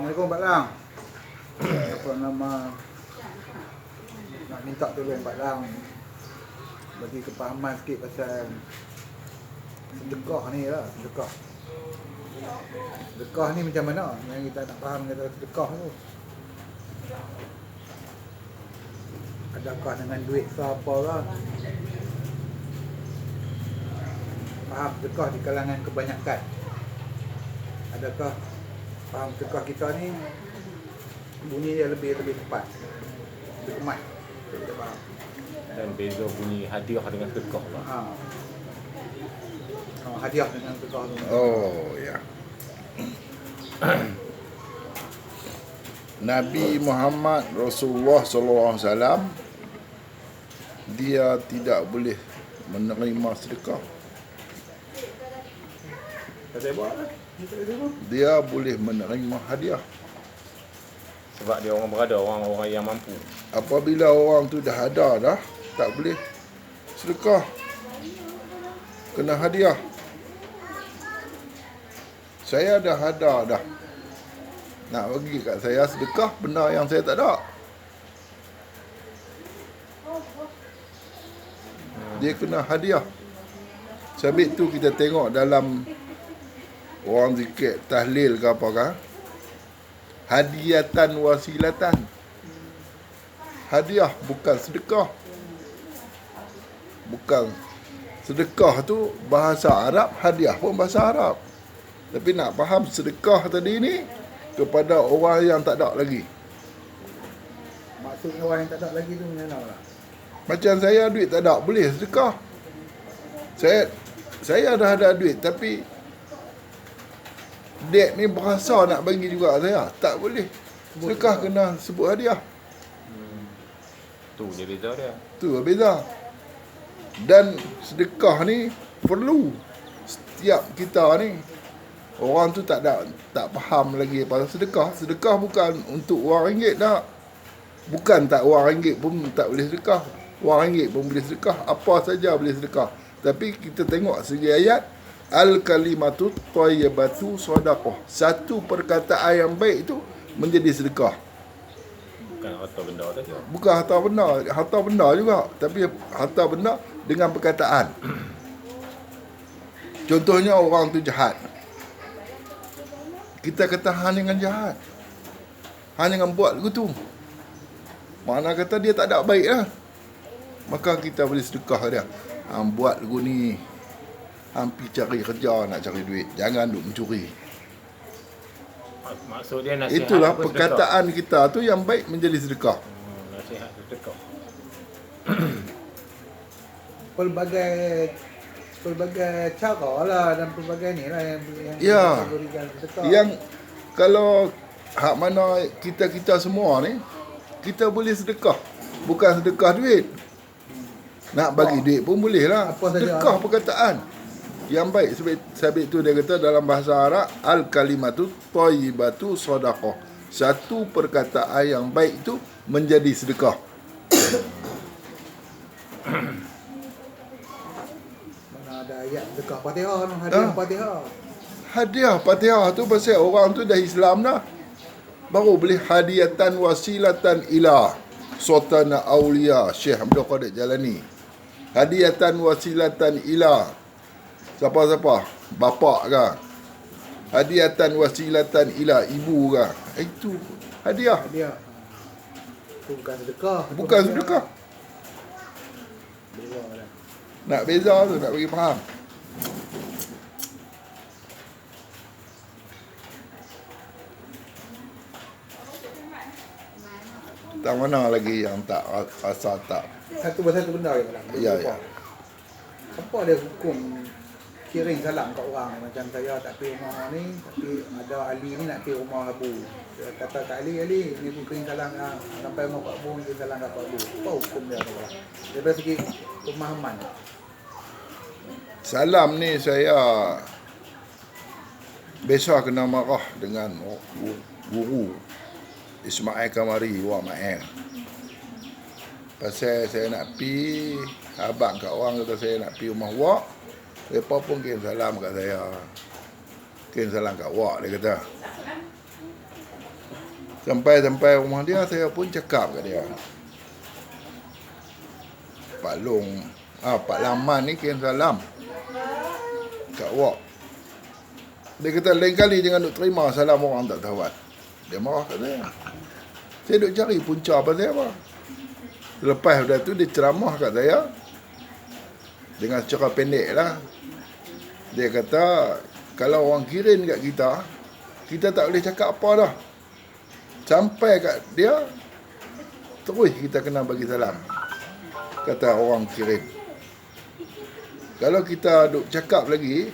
Assalamualaikum Pak Lang. Apa nama, nak minta tolong Pak Lang bagi kepahaman sikit pasal sedekah ni lah. Sedekah ni macam mana? Yang kita nak faham kata sedekah tu. Adakah dengan duit ke apa lah? Faham sedekah di kalangan kebanyakan. Adakah faham sedekah kita ni bunyi dia lebih tepat, lebih kemat, kita faham. Dan beza bunyi hadiah dengan sedekah lah. Hadiah dengan sedekah tu. Oh ya. Nabi Muhammad Rasulullah SAW dia tidak boleh menerima sedekah. Tak ada buat lah. Dia boleh menerima hadiah. Sebab dia orang berada, orang-orang yang mampu. Apabila orang tu dah ada dah, tak boleh sedekah. Kena hadiah. Saya dah ada dah. Nak bagi kat saya sedekah benda yang saya tak ada. Dia kena hadiah. Sebab tu kita tengok dalam orang zikir tahlil ke apakah, hadiatan wasilatan. Hadiah bukan sedekah. Bukan sedekah tu bahasa Arab, hadiah pun bahasa Arab. Tapi nak faham sedekah tadi ni kepada orang yang tak ada lagi. Maksudnya orang yang tak ada lagi tu macam mana lah? Macam saya duit tak ada, boleh sedekah. Saya dah ada duit tapi dek ni berasa nak bagi juga saya, tak boleh. Sedekah kena sebut hadiah. Tu je beza dia. Tu beza. Dan sedekah ni perlu setiap kita ni. Orang tu tak faham lagi pasal sedekah. Sedekah bukan untuk wang ringgit dah. Bukan tak wang ringgit pun tak boleh sedekah. Wang ringgit pun boleh sedekah. Apa saja boleh sedekah. Tapi kita tengok segi ayat, al-kalimatu thayyibatu shadaqah. Satu perkataan yang baik itu menjadi sedekah. Bukan harta benda tadi. Bukan harta benda juga, tapi harta benda dengan perkataan. Contohnya orang tu jahat. Kita kata hang dengan jahat, hang jangan buat begitu. Mana kata dia tak ada baik lah. Maka kita boleh sedekah dia. Hang buat lagu ni, hang pergi cari kerja nak cari duit, jangan duk mencuri. Maksud dia nasihat. Itulah apa perkataan kita tu yang baik menjadi sedekah. Nasihat sedekah. Pelbagai cara lah dan pelbagai ni lah yang Ya. berikan sedekah. Yang kalau hak mana kita semua ni, kita boleh sedekah. Bukan sedekah duit. Nak bagi duit pun boleh lah. Apa saja. Sedekah perkataan yang baik. Sebab itu dia kata dalam bahasa Arab, al-kalimatu thayyibatu shadaqah. Satu perkataan yang baik itu menjadi sedekah. Mana ada ayat sedekah Fatihah, hadiah Fatihah. Hadiah Fatihah tu pasal orang tu dah Islam dah. Baru boleh hadiatan wasilatan ila sultan aulia Syekh Abdul Qadir Jalani. Hadiatan wasilatan ila siapa? Bapak ke? Hadiatan wasilatan ila ibu ke? Itu hadiah. Hadiah. Itu bukan sedekah. Bukan sedekah. Beza lah. Nak beza tu, nak bagi faham. Tak mana lagi yang tak rasa tak. Satu persatu benda je kadang. Ya, ya. Apa dia hukum kirim salam kat orang macam saya tak pergi rumah ni, tapi ada Ali ni nak pergi rumah Abu. Dia kata kat Ali ni pun kirim salam lah. Sampai rumah Pak Abu, kirim salam kat Pak Abu. Apa hukum dia tu? Daripada segi pemahaman. Salam ni saya biasa kena marah dengan guru Ismail Kamari Wak Mael. Pasal saya nak pi abang kat orang kata saya nak pi rumah Wak. Mereka pun kirim salam kat saya. Kirim salam kat Wak dia kata. Sampai rumah dia, saya pun cakap kat dia, Pak Long, Pak Laman ni kirim salam kat awak. Dia kata lain kali jangan duk terima salam orang tak tawat. Dia marah kat saya. Saya duk cari punca pasal apa. Lepas dah tu dia ceramah kat saya dengan secara pendek lah. Dia kata kalau orang kirim kat kita, kita tak boleh cakap apa dah. Sampai kat dia, terus kita kena bagi salam, kata orang kirim. Kalau kita duk cakap lagi,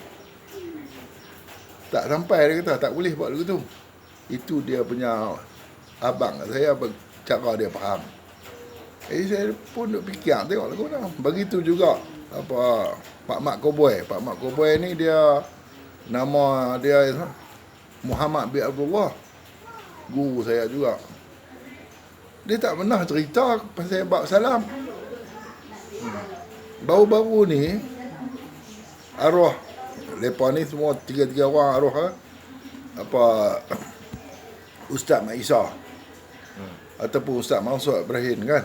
tak sampai, dia kata tak boleh buat begitu. Itu dia punya abang saya, cara dia faham. Saya pun duk fikir, tengok lagu dah. Begitu juga Pak Mak Koboi. Pak Mak Koboi ni dia, nama dia Muhammad bin Abdullah, guru saya juga. Dia tak pernah cerita pasal bab salam. Baru-baru ni arwah lepas ni semua tiga orang arwah Ustaz Mak Isa ataupun Ustaz Mansur Ibrahim kan.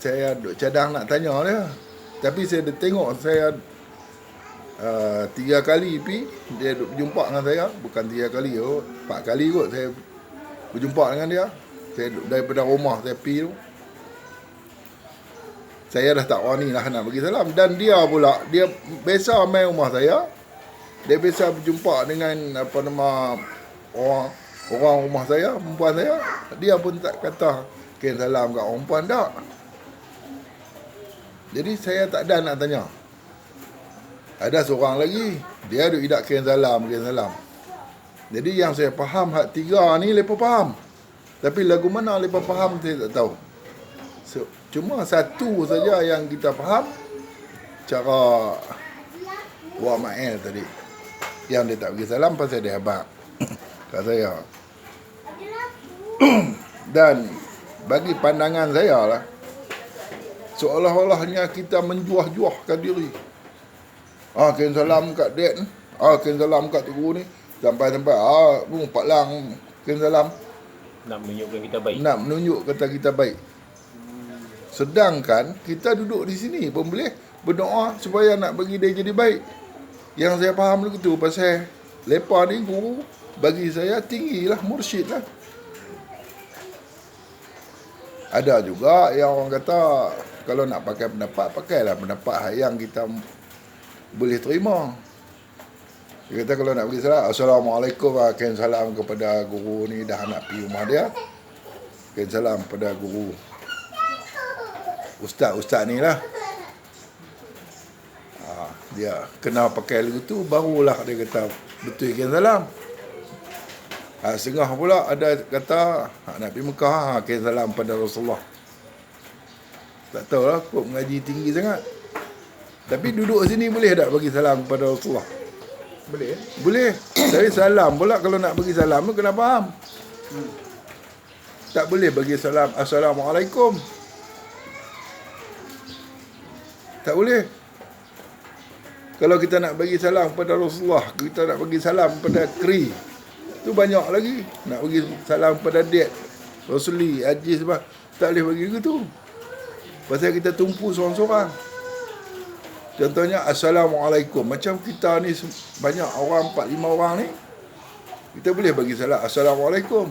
Saya duk cadang nak tanya dia, tapi saya dah tengok, saya 3 kali pi dia duk berjumpa dengan saya, bukan 3 kali, 4 kali kot saya berjumpa dengan dia. Saya duk daripada rumah saya pi tu, saya dah tak wani lah nak bagi salam. Dan dia pula, dia biasa main rumah saya, dia biasa berjumpa dengan orang rumah saya, perempuan saya. Dia pun tak kata kirim salam kat orang perempuan tak. Jadi saya tak ada nak tanya. Ada seorang lagi, dia duk idak kirim salam. Jadi yang saya faham hak 3 ni lepas faham. Tapi lagu mana lepas faham saya tak tahu. Cuma satu saja yang kita faham, cara Wak Ma'el tadi, yang dia tak bagi salam pasal dia habaq kat saya. Dan bagi pandangan saya lah, seolah-olahnya kita menjuah-juahkan diri. Kirim salam kat dek ni, kirim salam kat guru ni, sampai-sampai Pak Lang kirim salam, nak menunjukkan kita baik. nak menunjuk kata kita baik. Sedangkan kita duduk di sini pun boleh berdoa supaya nak bagi dia jadi baik. Yang saya faham begitu pasal lepas ni guru bagi saya tinggilah, mursyid lah. Ada juga yang orang kata kalau nak pakai pendapat, pakailah pendapat yang kita boleh terima. Dia kata kalau nak bagi salam, Assalamualaikum, kirim salam kepada guru ni, dah nak pergi rumah dia, kirim salam kepada guru Ustaz ni lah. Dia kena pakai lagu tu, barulah dia kata betul kirim salam. Setengah pula ada kata nak pergi Mekah, kirim salam pada Rasulullah. Tak tahulah, kok mengaji tinggi sangat. Tapi duduk sini boleh tak bagi salam kepada Rasulullah? Boleh? Boleh. Tapi salam pula, kalau nak bagi salam tu kena faham. Tak boleh bagi salam Assalamualaikum. Tak boleh. Kalau kita nak bagi salam kepada Rasulullah, kita nak bagi salam kepada Kri, tu banyak lagi. Nak bagi salam kepada Dek, Rosli, Haji sebab tak boleh bagi gitu. Pasal kita tumpu seorang-seorang. Contohnya Assalamualaikum. Macam kita ni banyak orang, 4-5 orang ni, kita boleh bagi salam Assalamualaikum.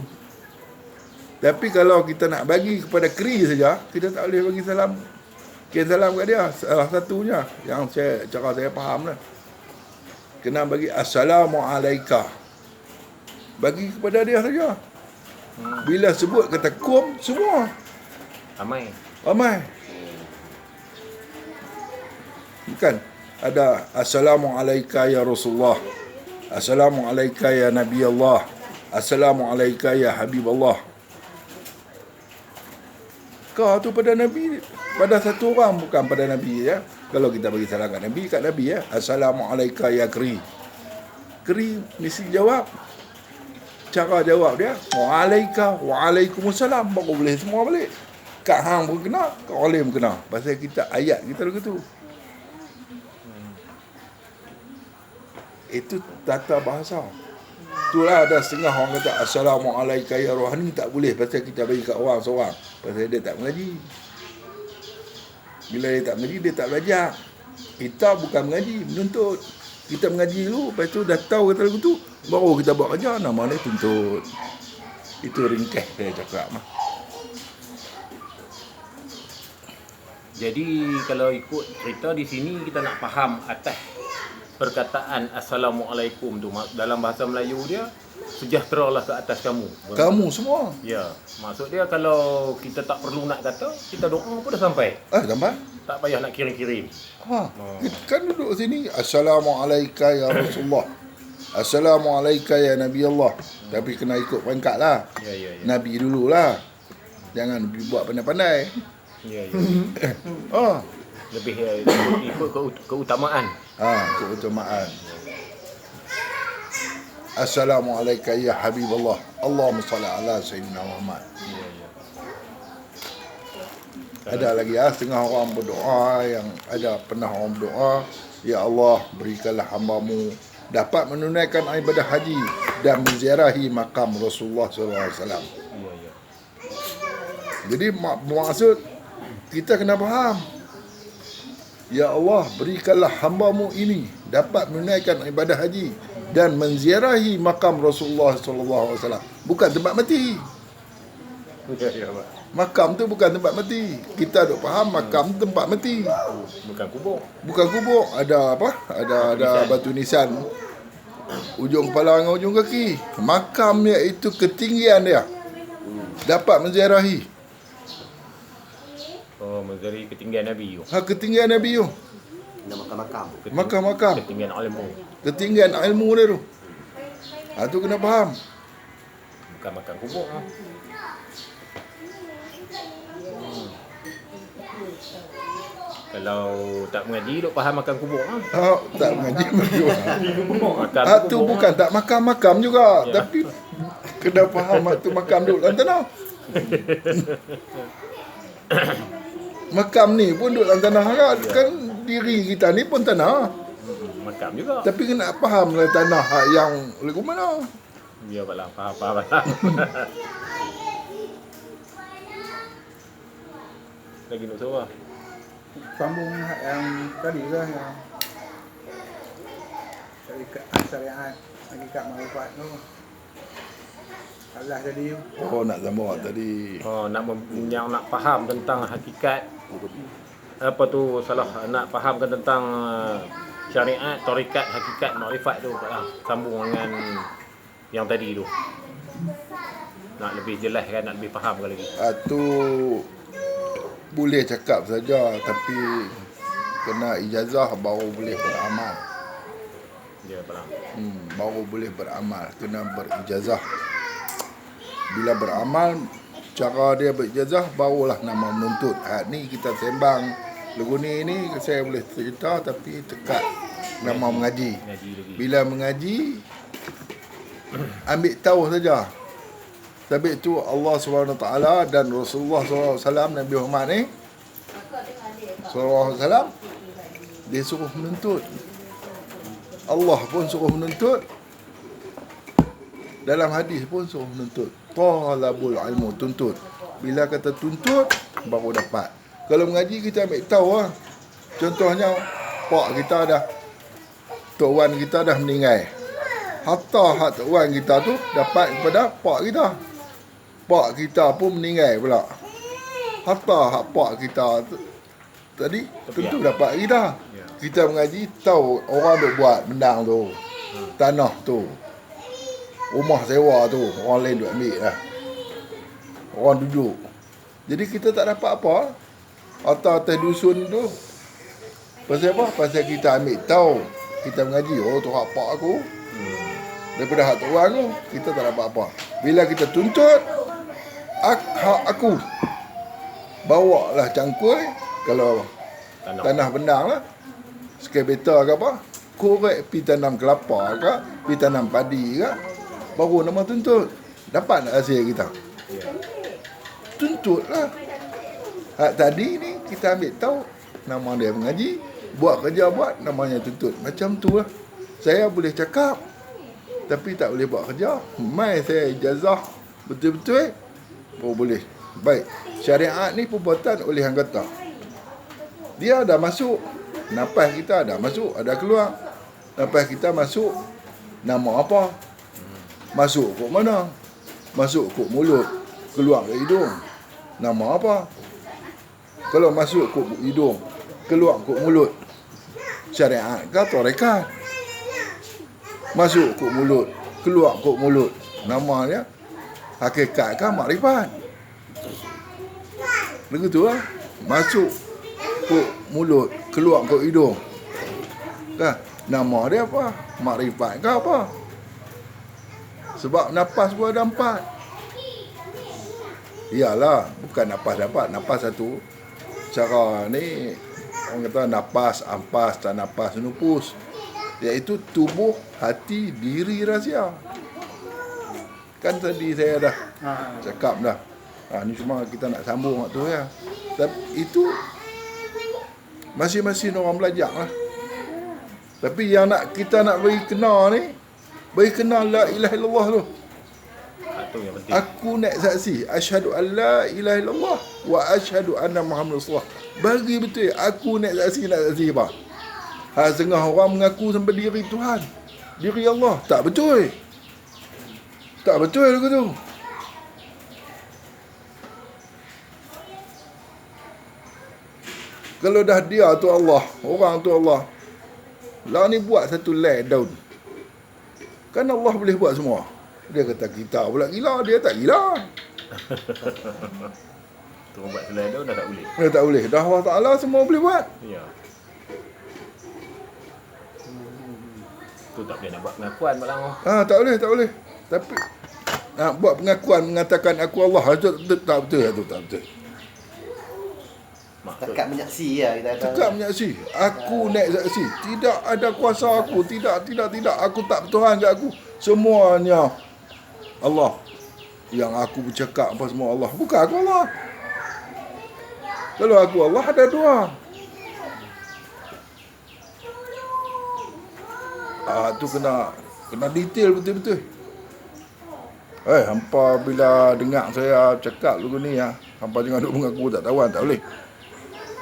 Tapi kalau kita nak bagi kepada Kri saja, kita tak boleh bagi salam. Kirim salam kat dia, salah satunya yang cara saya faham lah, kena bagi Assalamualaikum, bagi kepada dia saja. Bila sebut kata kum, semua Ramai. Bukan ada Assalamualaikum ya Rasulullah, Assalamualaikum ya Nabi Allah, Assalamualaikum ya Habib Allah. Kau tu pada Nabi, pada satu orang, bukan pada Nabi ya. Kalau kita bagi salam kat Nabi ya, Assalamualaikum ya Kri. Kri mesti jawab. Cara jawab dia, Waalaikumsalam, baru boleh semua balik. Kak hang pun kena, Kak Olim pun kena. Pasal kita ayat kita begitu. Itu tata bahasa. Itulah ada setengah orang kata Assalamualaikum ya rohani tak boleh pasal kita bagi kat orang seorang. Pasal dia tak mengaji. Bila dia tak mengaji, dia tak belajar. Kita bukan mengaji, menuntut. Kita mengaji dulu, lepas tu dah tahu kata lagu tu, baru kita buat kerja, nama dia tuntut. Itu ringkas saya cakap mah. Jadi kalau ikut cerita di sini kita nak faham atas perkataan Assalamualaikum tu dalam bahasa Melayu dia, sejahteralah ke atas kamu. Kamu semua. Ya, maksud dia kalau kita tak perlu nak kata, kita doa pun dah sampai. Tambah. Tak payah nak kirim-kirim. Kan duduk sini Assalamualaikum ya Rasulullah. Assalamualaikum ya Nabi Allah. Tapi kena ikut pangkat lah. Ya. Nabi dululah. Jangan buat pandai-pandai. Ya. Ah, Lebih ikut keutamaan. keutamaan. Assalamualaikum ya Habiballah. Allahumma salli ala Sayyidina Muhammad. Ya. Ada lagi setengah orang berdoa yang ada pernah orang berdoa, ya Allah berikanlah hamba-Mu dapat menunaikan ibadah haji dan menziarahi makam Rasulullah SAW. Ya. Jadi maksud kita kena faham, ya Allah berikanlah hamba-Mu ini dapat menunaikan ibadah haji dan menziarahi makam Rasulullah SAW. Bukan tempat mati. Ya, Pak. Makam tu bukan tempat mati. Kita duk faham makam tu tempat mati. Bukan kubur. Bukan kubur. Ada apa? Ada batu nisan. Ujung kepala dengan ujung kaki. Makamnya itu ketinggian dia. Dapat menziarahi. Oh, menziarahi ketinggian Nabi tu. Ketinggian Nabi tu. Makam-makam. Makam-makam. Ketinggian ilmu. Ketinggian ilmu dia tu. Tu kena faham. Bukan makan kubur. Kalau tak mengaji, duk faham makan kubur. Tak mengaji juga. Makan Tu bukan tak makam-makam juga. Ya. Tapi kena faham tu makam duduk dalam tanah. Makam ni pun duduk dalam tanah kan. Kan diri kita ni pun tanah. Makam juga. Tapi kena faham lah tanah yang lagu mana. Ya, Pak lah. Faham. Lagi nak suruh. Sambung yang tadi lah, yang syariat hakikat makrifat tu. Allah tadi tu. Nak sambung tadi. Yang nak faham tentang hakikat apa tu, nak fahamkan tentang syariat, tarikat, hakikat, makrifat tu, Pak lah. Sambung dengan yang tadi tu. Nak lebih jelas kan, nak lebih faham lagi. Tu boleh cakap saja, tapi kena ijazah baru boleh beramal. Ya, Pak lah. Baru boleh beramal, kena berijazah. Bila beramal, cara dia berijazah, barulah nama menuntut. Ni kita sembang lagu ni saya boleh cerita, tapi dekat nama mengaji. Ngaji lagi. Bila mengaji, ambil tahu saja. Tapi itu Allah SWT dan Rasulullah SAW, Nabi Muhammad ni SAW, dia suruh menuntut. Allah pun suruh menuntut. Dalam hadis pun suruh menuntut. Talabul ilmu, tuntut. Bila kata tuntut, baru dapat. Kalau mengaji kita ambil tahu lah. Contohnya, pak kita dah, tok wan kita dah meninggal. Harta hak tok wan kita tu dapat kepada pak kita. Pak kita pun meninggal pula. Harta hak pak kita tu, tadi tentu dapat kita. Kita mengaji tahu orang duk buat bendang tu, tanah tu, rumah sewa tu, orang lain duk ambil lah. Orang duduk. Jadi kita tak dapat apa. Atas dusun tu. Pasal apa? Pasal kita ambil tahu. Kita mengaji, tu hak pak aku. Daripada hak tuan tu, kita tak dapat apa. Bila kita tuntut, hak aku, bawa lah cangkul. Kalau tanah bendang lah, skebeta ke apa, korek pi tanam kelapa ke, pi tanam padi ke, baru nama tuntut. Dapat tak hasil kita? Tuntut lah. Hak tadi ni kita ambil tahu, nama dia mengaji, buat kerja buat, namanya tuntut. Macam tu lah. Saya boleh cakap, tapi tak boleh buat kerja. Mai saya ijazah betul-betul boleh. Baik, syariat ni perbuatan oleh anggota. Dia dah masuk, nafas kita dah masuk, ada keluar. Nafas kita masuk, nama apa? Masuk kok mana? Masuk kok mulut, keluar ke hidung. Nama apa? Kalau masuk kok hidung, keluar kok mulut, syariat ke tarekat? Masuk kok mulut, keluar kok mulut, nama dia hakikat ke makrifat? Begitu lah. Masuk kok mulut, keluar kok hidung. Kan? Nama dia apa? Makrifat ke apa? Sebab nafas pun ada 4. Iyalah, bukan nafas dapat. Nafas satu. Cara ni, orang kata nafas, ampas, tak nafas, nupus. Iaitu tubuh, hati, diri, rahsia. Kan tadi saya dah cakap dah. Ni cuma kita nak sambung waktu ya. Tapi itu masing-masing orang belajar lah. Tapi yang kita nak bagi kenal ni, bagi kenal la ilaha illallah tu. Itu yang penting. Aku nak saksi asyhadu an la ilaha illallah wa asyhadu anna Muhammad Rasulullah. Bagi betul aku nak saksi apa? Setengah orang mengaku sampai diri Tuhan, diri Allah. Tak betul. Tak betul lagu tu. Kalau dah dia tu Allah, orang tu Allah, lah ni buat satu lay down. Kan Allah boleh buat semua. Dia kata kita pula gila, dia tak gila. Tu buat selai dah tak boleh. Dia tak boleh. Dah Allah Ta'ala semua boleh buat. Ya. Tu tak boleh nak buat pengakuan malang. Tak boleh, tak boleh. Tapi nak buat pengakuan mengatakan aku Allah, itu tak betul, itu tak betul. Maksud Tekak menyaksi lah kita kata. Tekak menyaksi. Aku naik saksi. Tidak ada kuasa aku. Tidak. Aku tak bertuhan kat aku. Semuanya Allah. Yang aku bercakap apa semua Allah. Bukan aku Allah. Kalau aku Allah ada dua. Tu kena detail betul-betul. Hampa bila dengar saya cakap lagu ni ya, hampa jangan duk mengaku tak tahu, tak boleh.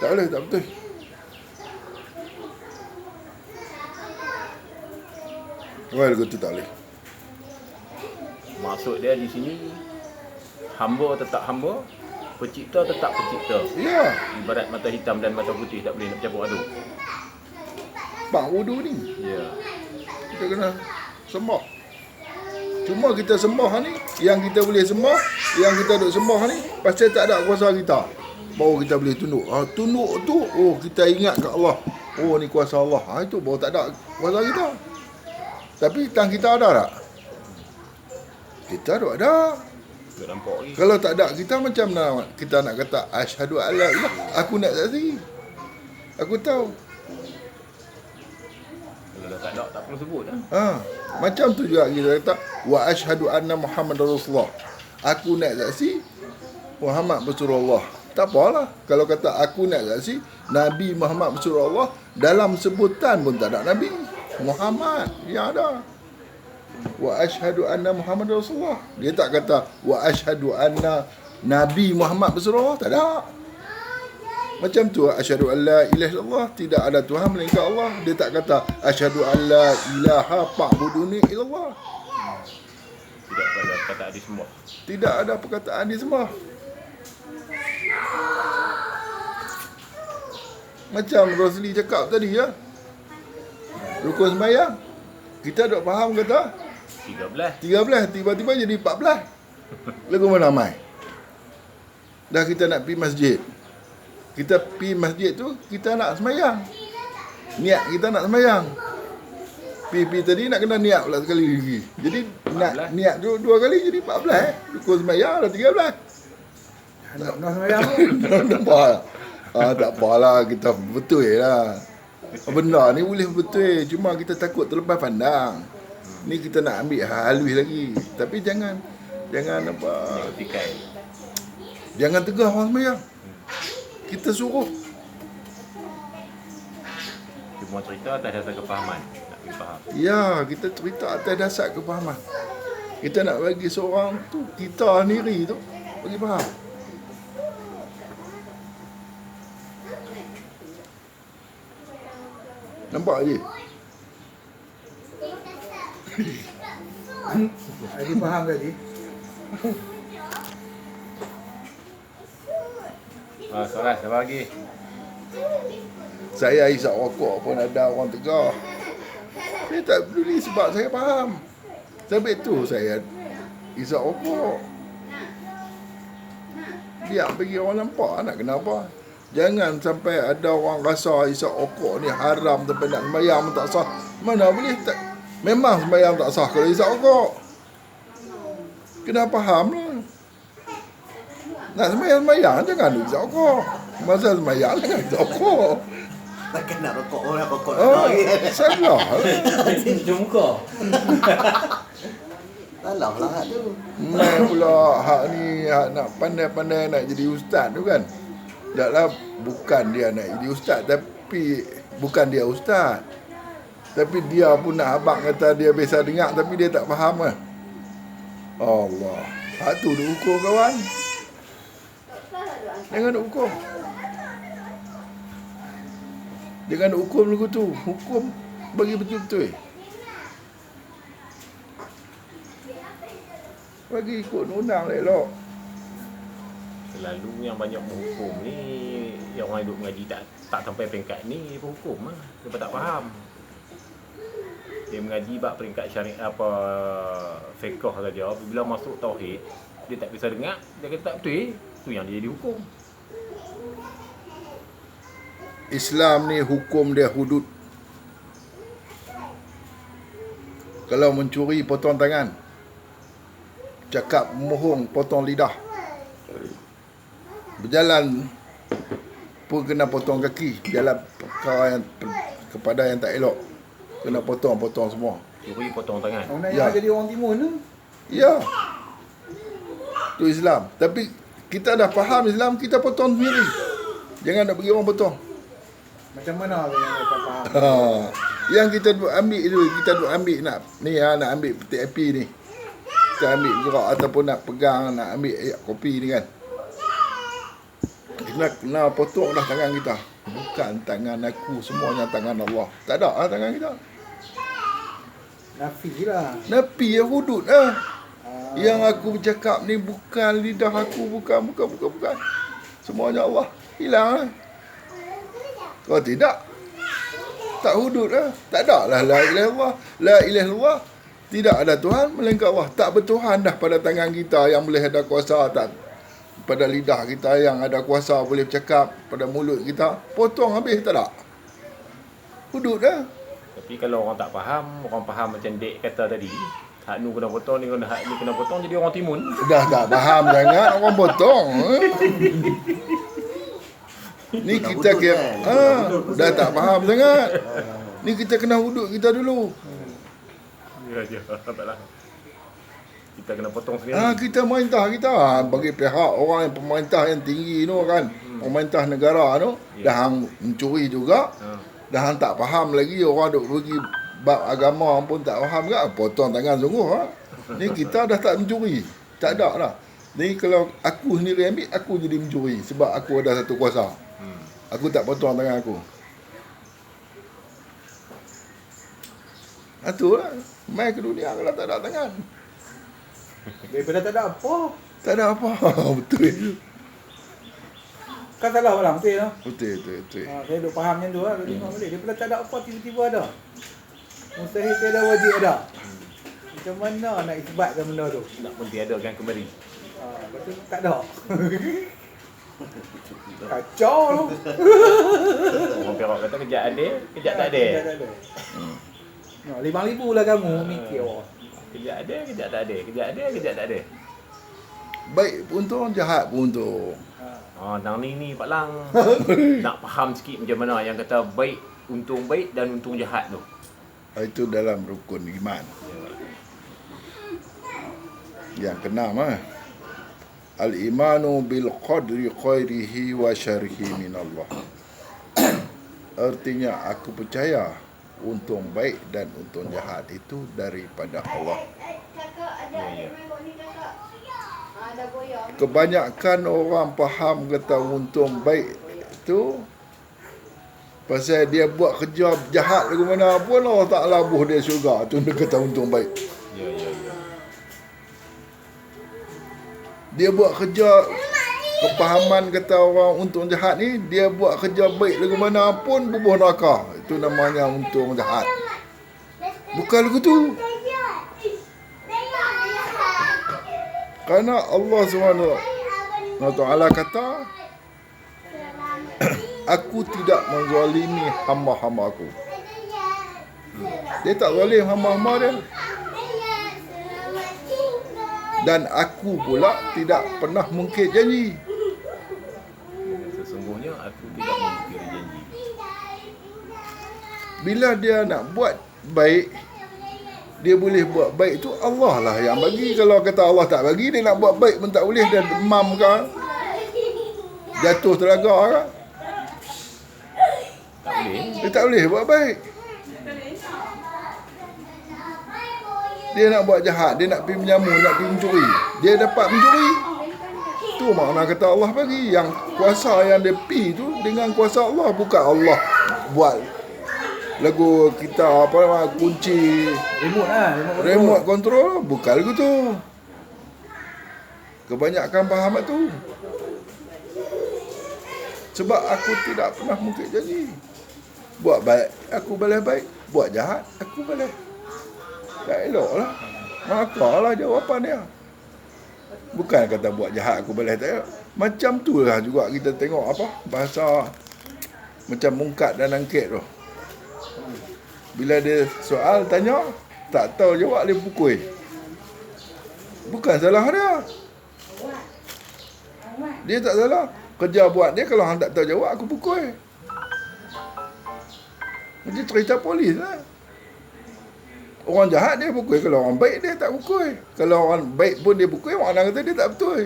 Tak boleh, tak betul. Lagu tu tak boleh. maksud dia di sini hamba tetap hamba, pencipta tetap pencipta. Ya, Ibarat mata hitam dan mata putih tak boleh nak campur aduk. bang wudu ni Ya. kita kena sembah. Cuma kita sembah ni, yang kita boleh sembah, yang kita duk sembah ni pasal tak ada kuasa kita. Baru kita boleh tunduk. Tunduk tu, kita ingat kat Allah. Ni kuasa Allah. Itu baru tak ada kuasa kita. Tapi tang kita ada tak? Kita duk ada. Tak nampak lagi. Kalau tak ada, kita macam mana kita nak kata asyhadu alla ilah, aku nak saksi. Aku tahu. Kalau dah tak ada tak perlu sebut dah. Macam tu juga kita kata wa asyhadu anna Muhammadar Rasulullah. Aku nak saksi Muhammad Rasulullah. Tak apalah. Kalau kata aku nak saksi Nabi Muhammad Rasulullah, dalam sebutan pun tak ada Nabi Muhammad. Yang ada wa asyhadu anna Muhammad Rasulullah. Dia tak kata wa asyhadu anna Nabi Muhammad Rasulullah. Tak ada. Macam tu asyhadu alla ilaha illallah, tidak ada Tuhan melainkan Allah. Dia tak kata asyhadu alla ilaha fa'buduni illallah. Tidak pada perkataan disembah. Tidak ada perkataan disembah. Macam Rosli cakap tadi ya. Rukun sembahyang. Kita duk faham kata 13, tiba-tiba jadi 14. Lagu mana mai? Dah kita nak pergi masjid. Kita pergi masjid tu, kita nak sembahyang. Niat kita nak sembahyang. Pergi tadi nak kena niat pula sekali lagi. Jadi nak niat dua kali jadi 14. Rukun sembahyang dah 13. Nak sembahyang Tak apa. Tak apalah, kita betul lah. Benda ni boleh betul, cuma kita takut terlepas pandang. Ni kita nak ambil halus lagi. Tapi jangan apa, Tikai. jangan tegah orang sembahyang. Kita suruh. Cuma cerita atas dasar kefahaman. Tak Faham. Ya, kita cerita atas dasar kefahaman. Kita nak bagi seorang tu, kita sendiri tu, bagi faham. Nampak je? Adi faham tadi. Soalan siapa lagi? Saya isap rokok pun ada orang tegar. Saya tak peduli sebab saya faham. Sebab itu saya isap rokok. Biar bagi orang nampak nak kenapa. Jangan sampai ada orang rasa isap rokok ni haram sampai nak sembahyang pun tak sah. Mana boleh tak? Memang sembahyang tak sah kalau isap rokok. Kena faham lah. Nak sembahyang jangan isap rokok. Masa sembahyang jangan isap rokok. Takkan nak rokok orang rokok Oh, lagi. salah lah. Cucuk muka. Salah lah hak tu. Mai pula hak ni hak nak pandai-pandai nak jadi ustaz tu kan. Taklah bukan dia nak jadi ustaz tapi bukan dia ustaz. Tapi dia pun nak abang kata dia biasa dengar tapi dia tak faham lah. Allah. Hak tu dia ukur kawan. Jangan nak ukur. Jangan nak hukum lagu tu. Hukum bagi betul-betul. Bagi ikut undang elok. Selalu yang banyak menghukum ni yang orang hidup mengaji tak sampai peringkat ni berhukum lah. Dia tak faham. Dia mengaji bab peringkat syariat apa fiqh saja. Bila masuk tauhid, dia tak bisa dengar, dia kata tak betul. Tu yang dia jadi hukum. Islam ni hukum dia hudud. Kalau mencuri potong tangan. Cakap bohong potong lidah. Berjalan pun kena potong kaki. Jalan perkara yang kepada yang tak elok. Kena potong semua. Curi potong tangan. Orang Ya. nak jadi orang timun tu. Ya. Tu Islam. Tapi kita dah faham Islam, kita potong sendiri. Jangan nak bagi orang potong. Macam mana tu yang tak faham? Ha, yang kita duk ambil tu, kita duk ambil nak ni nak ambil peti api ni. Kita ambil gerak ataupun nak pegang nak ambil kopi ni kan. Kena potong dah tangan kita. Bukan tangan aku, semuanya tangan Allah. Tak ada lah tangan kita. Nafi lah. Nabi yang hudud lah. Yang aku bercakap ni bukan lidah aku, bukan. Semuanya Allah. Hilang lah. Kalau tidak, tak hudud lah. Tak ada lah la ilaha illallah. La ilaha illallah. Tidak ada Tuhan melainkan Allah. Tak bertuhan dah pada tangan kita yang boleh ada kuasa. Tak pada lidah kita yang ada kuasa boleh bercakap. Pada mulut kita. Potong habis tak ada. Hudud dah. Tapi kalau orang tak faham, orang faham macam Dek kata tadi, hak nu kena potong, ni kena hak ni kena potong, jadi orang timun. Dah tak faham sangat orang potong. Ni Nak kita hudud kira kan? dah tak faham sangat. Ni kita kena hudud kita dulu. Ya, taklah. Kita kena potong sendiri. Kita pemerintah kita bagi pihak orang yang pemerintah yang tinggi tu kan. Pemerintah negara tu Ya. dah hang mencuri juga. Dah hang tak faham lagi orang duk pergi bab agama pun tak faham kan. Potong tangan sungguh ha. Ni kita dah tak mencuri. Tak ada lah. Ni kalau aku sendiri ambil, aku jadi mencuri sebab aku ada satu kuasa. Aku tak potong tangan aku. Itulah. Mai ke dunia kalau tak ada tangan. Daripada tak ada apa. Tak ada apa. Betul. Kan salah orang betul lah. Betul. Saya duk faham macam tu lah. Tengok balik. Daripada tak ada apa tiba-tiba ada. Mustahil tiada wajib ada. Macam mana nak isbatkan benda tu? Nak pun tiadakan kembali. Lepas tu tak ada. Kacau tu. Orang Perak kata kejap ada, kejap tak ada. Kejap tak ada. 5,000 lah kamu mikir. Kejap ada, kejap tak ada. Kejap ada, kejap tak ada. Baik pun tu, jahat pun tu. Nang ni Pak Lang nak faham sikit macam mana yang kata baik, untung baik dan untung jahat tu. Itu dalam rukun iman. Yang keenam al-imanu bil qadri khairihi wa syarrihi min Allah. Artinya aku percaya untung baik dan untung jahat itu daripada Allah. Ya, ya. Kebanyakan orang faham kata untung baik itu pasal dia buat kerja jahat lagu mana pun Allah Ta'ala buh dia syurga. Tu dia kata untung baik. Ya, ya, ya. Dia buat kerja kepahaman kata orang untung jahat ni, dia buat kerja baik lagu mana pun bubuh neraka. Itu namanya untung jahat. Bukan lagu tu. Kerana Allah SWT kata, aku tidak menzalimi hamba-hamba aku. Dia tak zalim hamba-hamba dia. Dan aku pula tidak pernah mungkir janji. Sesungguhnya aku tidak mengingkari janji. Bila dia nak buat baik, dia boleh buat baik tu Allah lah yang bagi. Kalau kata Allah tak bagi, dia nak buat baik pun tak boleh. Dia demam ke, jatuh telaga ke, Tak boleh. dia tak boleh buat baik. Dia nak buat jahat, dia nak pergi menyamu, nak pergi mencuri, dia dapat mencuri. Tu makna kata Allah bagi. Yang kuasa yang dia pi tu dengan kuasa Allah. Bukan Allah buat lagu kita apa nama kunci Remote lah. remote control. Bukan lagu tu. Kebanyakan faham tu. Sebab aku tidak pernah mungkir janji. Buat baik, aku boleh baik. Buat jahat, aku boleh. Tak elok lah. Makalah jawapan dia. Bukan kata buat jahat aku boleh, tak elok. Macam tu lah juga kita tengok apa bahasa macam mungkat dan angkit tu. Bila dia soal tanya, tak tahu jawab, dia pukul. Bukan salah dia. Dia tak salah. Kerja buat dia, kalau hang tak tahu jawab, aku pukul. Macam cerita polis lah. Orang jahat dia pukul, kalau orang baik dia tak pukul. Kalau orang baik pun dia pukul, orang kata dia tak betul.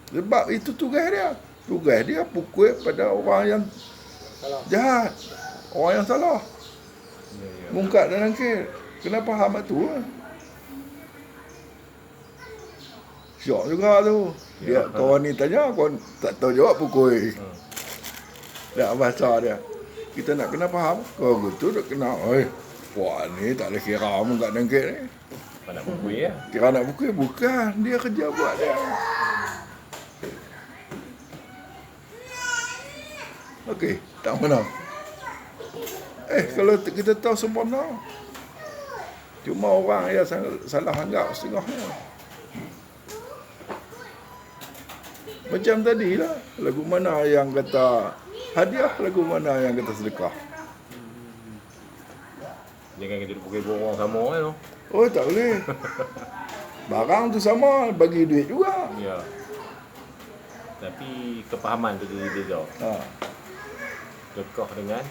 Sebab itu tugas dia. Tugas dia pukul pada orang yang jahat, orang yang salah. Mungkat dan angkir. Kena faham tu. Syok juga tu. Dia kawan ni tanya, kawan tak tahu jawab pukul. Tak bahasa dia. Kita nak kena faham. Kau betul tak kena. Oi, puan ni tak boleh kira mungkat dan angkir ni. Apa nak pukul ya? Kira nak pukul, bukan. Dia kerja buat dia. Okey, tak mana. Kalau kita tahu sempurna. Cuma orang yang salah anggap setengahnya. Macam tadi lah. Lagu mana yang kata hadiah, lagu mana yang kata sedekah. Jangan kita pukul dua orang sama kan tu. Oh, tak boleh. Barang tu sama, bagi duit juga. Ya. Tapi kepahaman tu dia beza. Ha, Sedekah dengan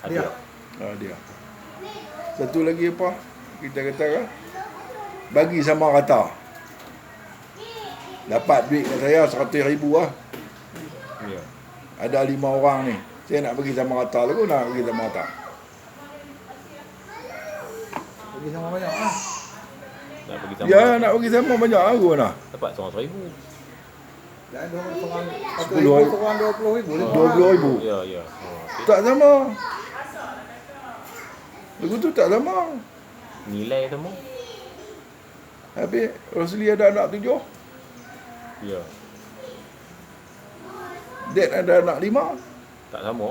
Dia. hadiah. dia. Satu lagi apa? Kita kata kan? Bagi sama rata. Dapat duit kat saya 100,000 lah. Ya. Ada 5 orang ni. Saya nak bagi sama rata lagu, nak bagi sama rata. Bagi sama banyak lah. Nak pergi sama. Ya, nak bagi sama banyak lagu nak. Dapat RM100,000. Dan orang 10,000. 10,000, orang 20,000. 20,000. Ya, ya. Oh, okay. Tak sama. Lagu tu tak sama. Nilai sama. Habis Rosli ada anak 7. Ya. Dad ada anak 5. Tak sama.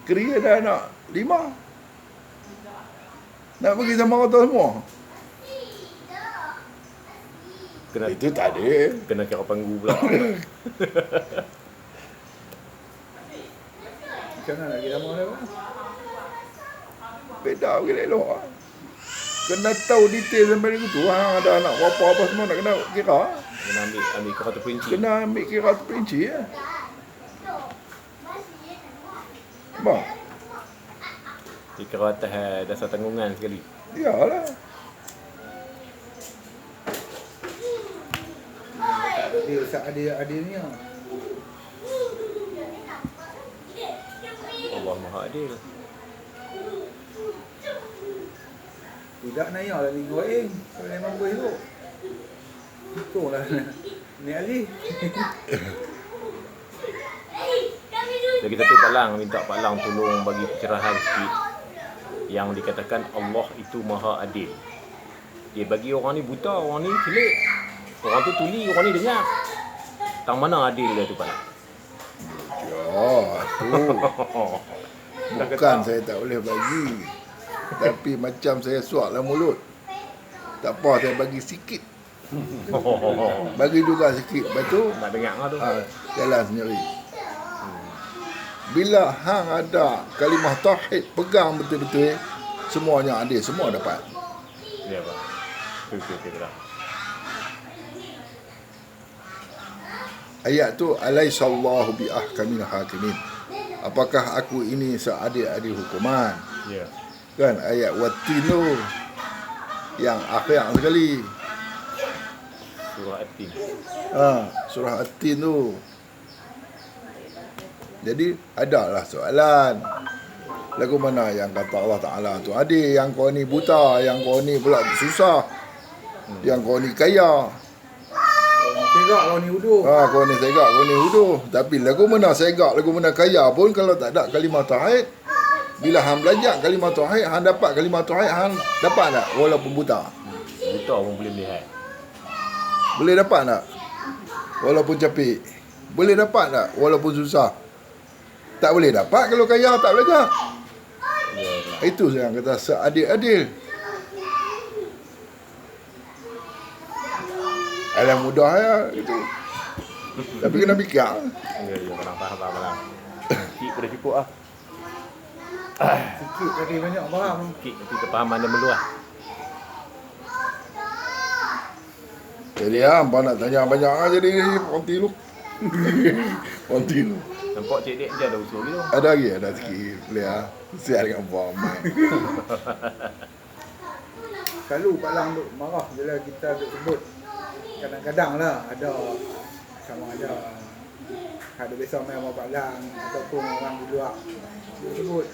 Keri ada anak 5. Nak bagi sama rata semua. Kena Itu tak ada. kena kira panggu pula. Macam mana nak bagi sama dia? Beda boleh elok lah. Kena tahu detail sampai begitu. Ada anak berapa apa semua nak kena kira. Kena ambil kira terperinci. Kena ambil kira terperinci ya. Bang, Kira atas dasar tanggungan sekali. iyalah. Dia ni lah. adil. Tidak naya lah ni goreng. Kalau memang boleh tu. Itulah ni Ali. Jadi kita tu Pak Lang minta Pak Lang tolong bagi pencerahan sikit yang dikatakan Allah itu Maha Adil. Dia bagi orang ni buta, orang ni celik. Orang tu tuli, orang ni dengar. Tang mana adil dia tu Pak Lang? Ya, tu. Bukan saya tak boleh bagi. Tapi macam saya suak dalam mulut. Tak apa, saya bagi sikit. Bagi juga sikit. Lepas tu, Nak dengar lah tu. jalan sendiri. Bila hang ada kalimah tauhid, pegang betul-betul, semuanya adil, semua dapat. Ya Pak. Okey dah. Ayat tu, alaisallahu bi ahkamil hakimin. Apakah aku ini seadil-adil hukuman? Ya. Kan ayat watinu yang akhir sekali. Surah At-Tin. Surah At-Tin tu. Jadi adalah soalan. Lagu mana yang kata Allah Ta'ala tu adil, yang kau ni buta, yang kau ni pula susah, yang kau ni kaya. Segak kau ni huduh. Kau ni segak, kau ni huduh. Tapi lagu mana segak, lagu mana kaya pun kalau tak ada kalimah tauhid, bila hang belajar kalimah tauhid, hang dapat kalimah tauhid, hang dapat tak walaupun buta? Buta pun boleh melihat. Boleh dapat tak? Walaupun capik. Boleh dapat tak walaupun susah? Tak boleh dapat kalau kaya tak belajar. Ya. Itu yang kata seadil-adil. Alam mudah ya itu. Tapi kena fikir. Ya, faham. Sikit pada cukup ah. Sikit tapi banyak faham. Sikit nanti kepahaman dia meluas. Jadi hampa nak tanya banyak jadi ponti lu. Ponti lu. Nampak cik dek dia ada usul dia. Ada lagi ada sikit. Boleh ah. Siap dengan faham. Selalu Pak Lang duk marah bila kita duk sebut. Kadang-kadang lah ada sama ada biasa main sama Pak Lang ataupun orang di luar dia sebut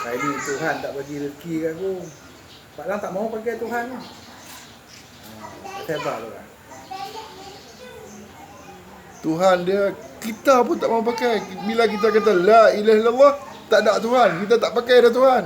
kali ni Tuhan tak bagi rezeki kat aku. Pak Lang tak mau pakai Tuhan tu. Tak sabar tu lah. Tuhan dia kita pun tak mau pakai. Bila kita kata la ilaha illallah, tak ada Tuhan. Kita tak pakai dah Tuhan.